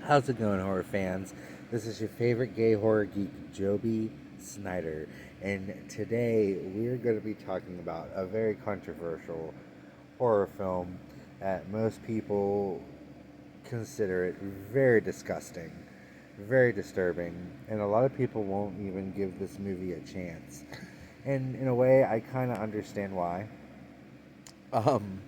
How's it going, horror fans? This is your favorite gay horror geek, Joby Snyder, and today we're going to be talking about a very controversial horror film that most people consider it very disgusting, very disturbing, and a lot of people won't even give this movie a chance. And in a way, I kind of understand why. Um,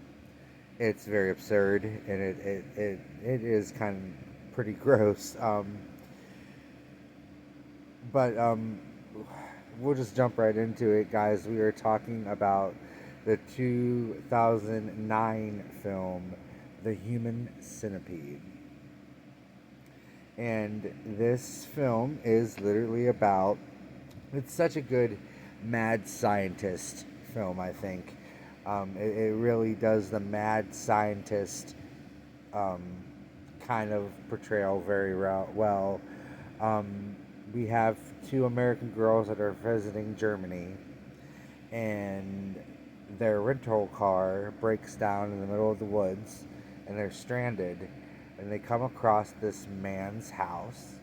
it's very absurd, and it is kind of pretty gross. But we'll just jump right into it, guys. We are talking about the 2009 film, The Human Centipede. And this film is literally about, it's such a good mad scientist film, I think. It really does the mad scientist um, kind of portrayal very well. Um, we have two American girls that are visiting Germany, and their rental car breaks down in the middle of the woods, and they're stranded. And they come across this man's house.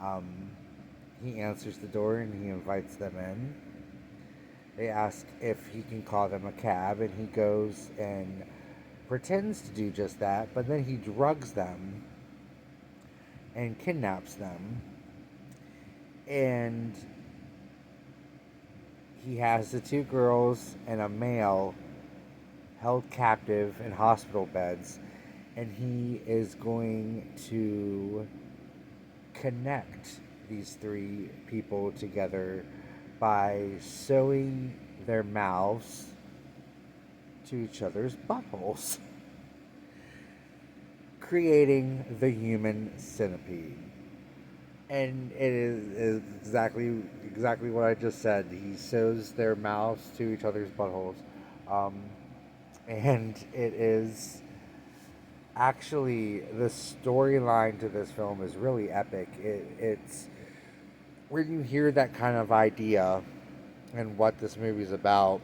Um, he answers the door and he invites them in. They ask if he can call them a cab, and he goes and pretends to do just that, but then he drugs them and kidnaps them. And he has the two girls and a male held captive in hospital beds, and he is going to connect these three people together by sewing their mouths to each other's buttholes, creating the human centipede. And it is exactly what I just said. He sews their mouths to each other's buttholes, um, and it is actually, the storyline to this film is really epic. It's when you hear that kind of idea and what this movie is about,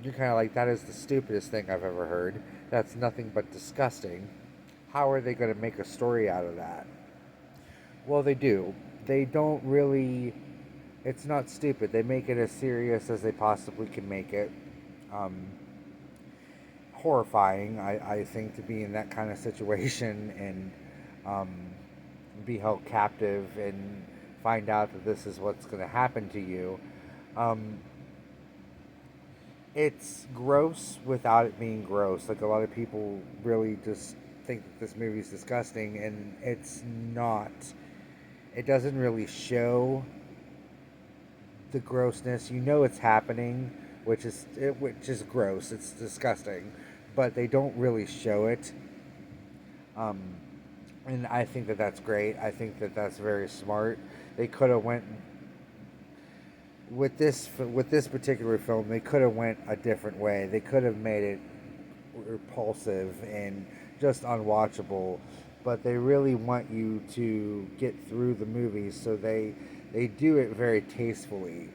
you're kind of like, that is the stupidest thing I've ever heard. That's nothing but disgusting. How are they going to make a story out of that? Well, they do. They don't really. It's not stupid. They make it as serious as they possibly can make it. Um, Horrifying, I think, to be in that kind of situation and um, be held captive and find out that this is what's going to happen to you. Um, it's gross without it being gross. Like, a lot of people really just think that this movie is disgusting, and it's not. It doesn't really show the grossness. You know it's happening, which is gross. It's disgusting, but they don't really show it. Um, and I think that that's great. I think that that's very smart. They could have went with this particular film. They could have went a different way. They could have made it repulsive and just unwatchable, but they really want you to get through the movie, so they do it very tastefully.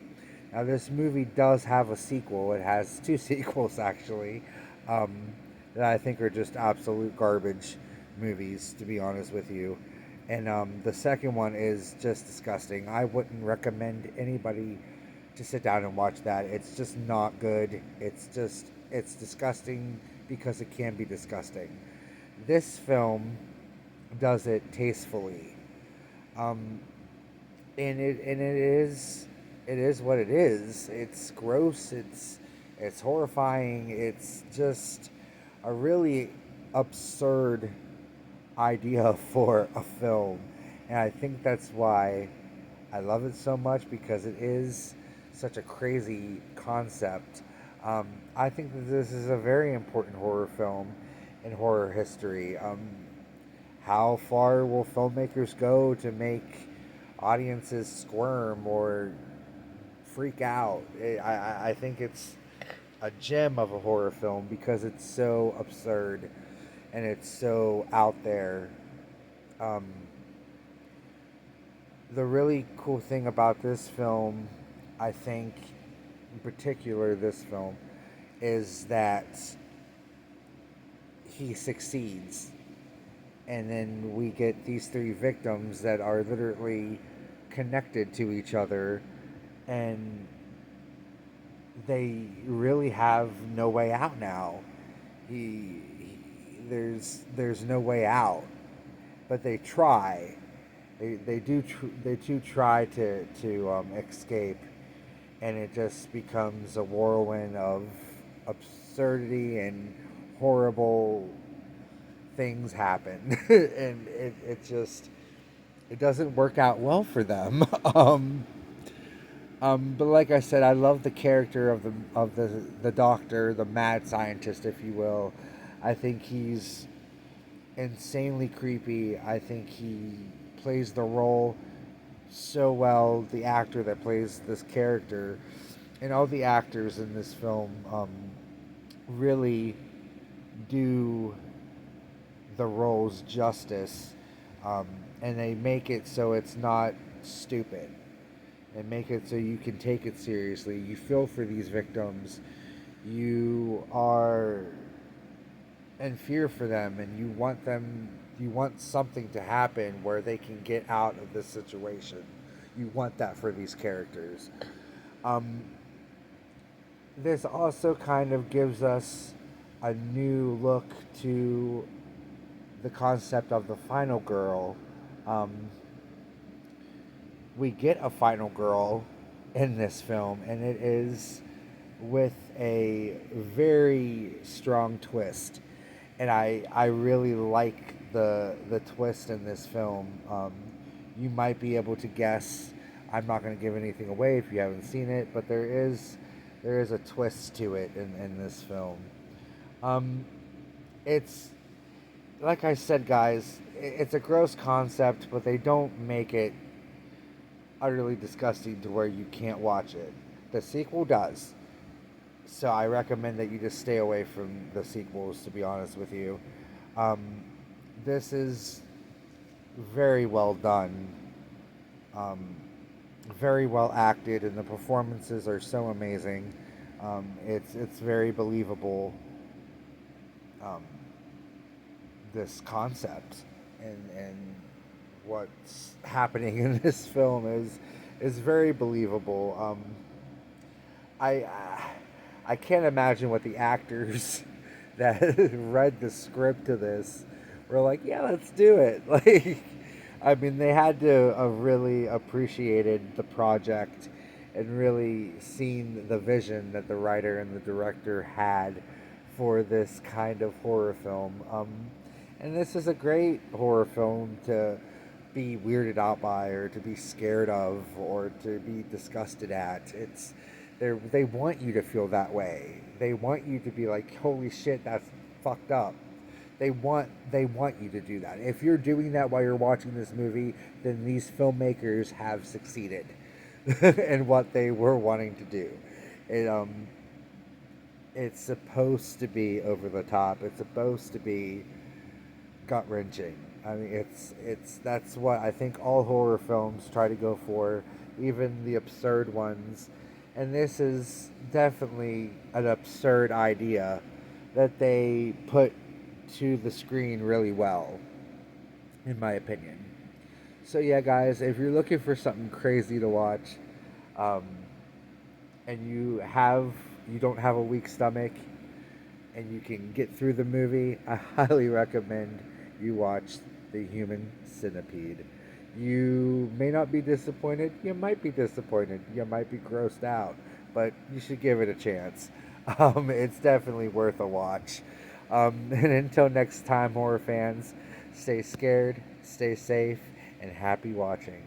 Now, this movie does have a sequel. It has two sequels, actually, um, that I think are just absolute garbage movies, to be honest with you. And the second one is just disgusting. I wouldn't recommend anybody to sit down and watch that. It's just not good. It's disgusting because it can be disgusting. This film does it tastefully. Um, and it is what it is. It's gross. It's horrifying. It's just a really absurd idea for a film, and I think that's why I love it so much, because it is such a crazy concept. I think that this is a very important horror film in horror history. How far will filmmakers go to make audiences squirm or freak out? I think it's a gem of a horror film because it's so absurd and it's so out there. Um, the really cool thing about this film, I think, in particular, this film, is that he succeeds. and then we get these three victims that are literally connected to each other, and they really have no way out now. There's no way out, but they try. They do try to escape, and it just becomes a whirlwind of absurdity and horrible things happen, and it doesn't work out well for them. But like I said, I love the character of the doctor, the mad scientist, if you will. I think he's insanely creepy. I think he plays the role so well. The actor that plays this character, and all the actors in this film, really do the roles justice, um, and they make it so it's not stupid. They make it so you can take it seriously. You feel for these victims. You are in fear for them, and you want them. You want something to happen where they can get out of this situation. You want that for these characters. Um, this also kind of gives us a new look to the concept of the final girl. Um, we get a final girl in this film, and it is with a very strong twist. And I really like the twist in this film. You might be able to guess. I'm not going to give anything away if you haven't seen it, but there is a twist to it in this film. Um, it's like I said, guys. It's a gross concept, but they don't make it utterly disgusting to where you can't watch it. The sequel does. So I recommend that you just stay away from the sequels, to be honest with you. Um, this is very well done, um, very well acted, and the performances are so amazing. It's very believable. Um, this concept and what's happening in this film is very believable. I I can't imagine what the actors that read the script to this were like. Yeah, let's do it. Like, I mean, they had to have really appreciated the project and really seen the vision that the writer and the director had for this kind of horror film. And this is a great horror film to be weirded out by, or to be scared of, or to be disgusted at. They want you to feel that way. They want you to be like, holy shit, that's fucked up. They want you to do that. If you're doing that while you're watching this movie, then these filmmakers have succeeded in what they were wanting to do. It it's supposed to be over the top. It's supposed to be gut wrenching. I mean, it's that's what I think all horror films try to go for, even the absurd ones. And this is definitely an absurd idea that they put to the screen really well, in my opinion. So yeah, guys, if you're looking for something crazy to watch, um, and you don't have a weak stomach, and you can get through the movie, I highly recommend you watch The Human Centipede. You may not be disappointed. You might be disappointed. You might be grossed out, but you should give it a chance. It's definitely worth a watch. And until next time, horror fans, stay scared, stay safe, and happy watching.